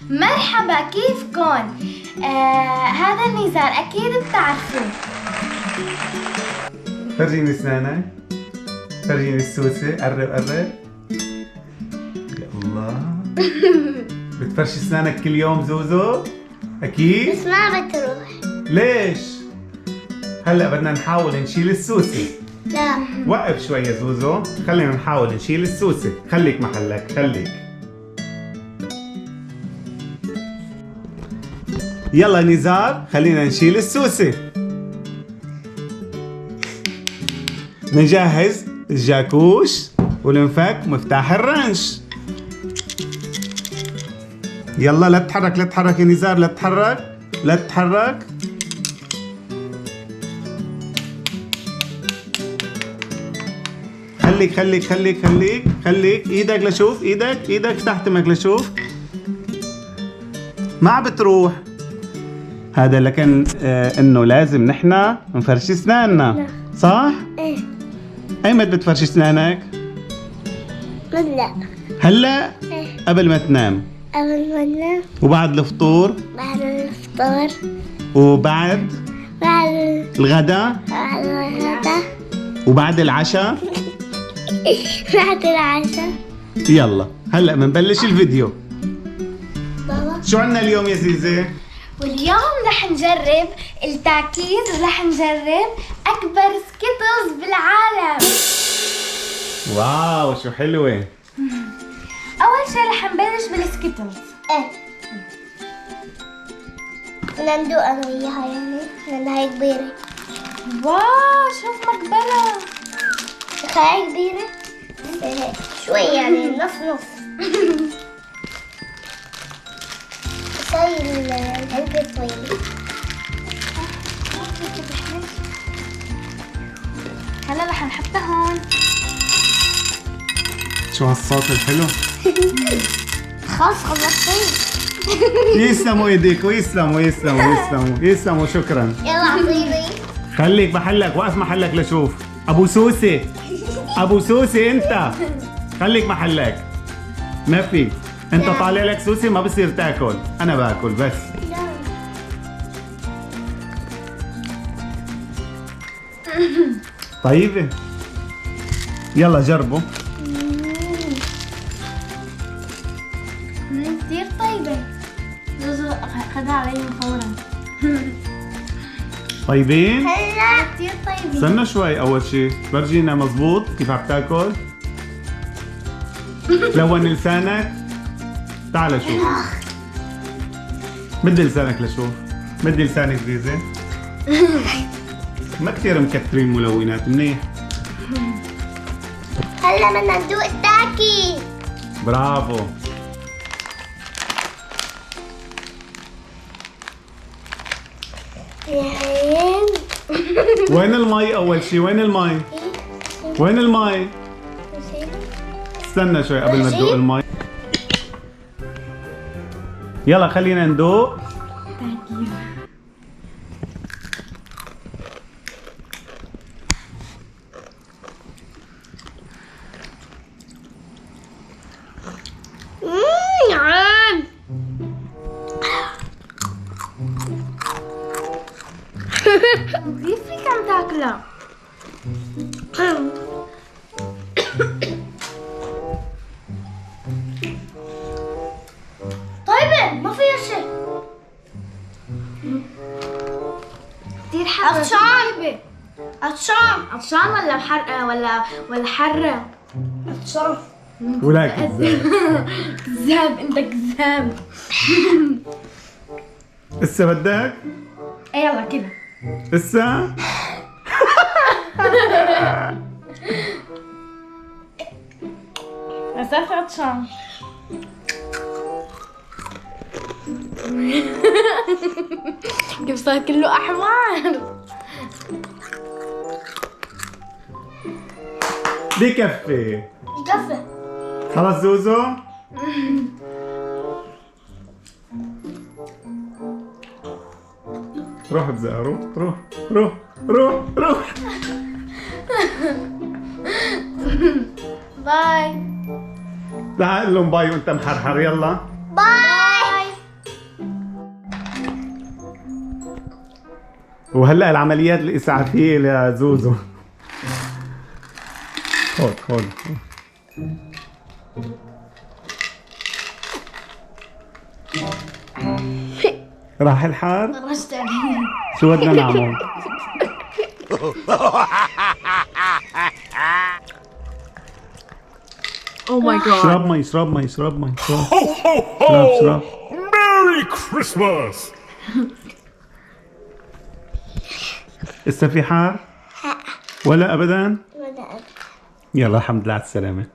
مرحبا، كيفكن؟ هذا نزار، أكيد بتعرفوه. فرجيني اسنانك، فرجيني السوسة، قرب قرب. يا الله. بتفرشي اسنانك كل يوم زوزو؟ أكيد؟ بس ما بتروح. ليش؟ هلا بدنا نحاول نشيل السوسة. لا. وقف شوي يا زوزو، خلينا نحاول نشيل السوسة، خليك محلك، خليك. يلا نزار، خلينا نشيل السوسة. نجهز الجاكوش والمفك ومفتاح الرنش. يلا لا تتحرك، لا تتحرك يا نزار، لا تتحرك، لا تتحرك. خليك خليك خليك خليك خليك ايدك لشوف، ايدك افتح تمك لشوف. ما عم بتروح. هذا لكن انه لازم نحن نفرشي اسناننا، صح؟ ايه. ايمت بتفرشي اسنانك؟ لا. هلا؟ ايه. قبل ما تنام قبل ما ننام. وبعد الفطور بعد الفطور. وبعد بعد الغداء الغداء. وبعد العشاء. بعد العشاء. يلا هلا بنبلش الفيديو. بابا. شو عنا اليوم يا زيزي؟ واليوم رح نجرب التاكيز، ورح نجرب أكبر سكيتلز بالعالم. واو شو حلوة. أول شي رح نبلش بالسكيتلز. ايه. بدنا ندوق انا وياها يعني، لان هاي كبيرة. واو شوف مقبرة. هاي كبيرة. بس هيك شوي يعني نص نص. بس هاي العلبة طويلة. هلا رح نحطها هون. شو هالصوت الحلو. خلاص خلصتي. يسلموا ايديكوا، يسلموا يسلموا يسلموا يسلموا، شكرا. يلا عطيني. خليك محلك، وقف محلك لشوف. ابو سوسي، ابو سوسي انت خليك محلك. ما في، انت طالع لك سوسي ما بصير تاكل، انا باكل بس. طيبة. يلا جربوا. كتير طيبة. زوزو خدها علي فورا. طيبين؟ هلا. كتير طيبة. استنى شوي، اول شي فرجينا مزبوط كيف عم تاكل. لون لسانك. تعال شوف. مدي لسانك لشوف، مدي لسانك زيزي. ما كثير مكترين ملونات، منيح. هلا بدنا ندوق التاكي. برافو. وين المي اول شي؟ وين المي؟ وين المي؟ استنى شوي قبل ما تدوق المي. يلا خلينا ندوق. نعم. كيف فيك عم تاكلها؟ طيبة ما فيها شيء. كتير حرة. عطشان. عطشان. عطشان ولا بحرقة ولا حرة؟ عطشان. ولا كذاب. كذاب، انت كذاب. هسه بدك؟ ايه يلا كده. هسه؟ صرت عطشان. كيف صار كله احمر. بكفي. يكفي. خلص زوزو؟ روح بزقة، روح روح روح روح روح. باي. تعال لهم باي وانت محرحر. يلا باي. وهلا العمليات الاسعافيه لزوزو. خذ. راح الحار؟ طرشت عليه. شو بدنا نعمل؟ Oh my god. اشرب مي اشرب. Merry Christmas! لسه في حار؟ ولا ابدا؟ بدأت. يلا الحمد لله على السلامه.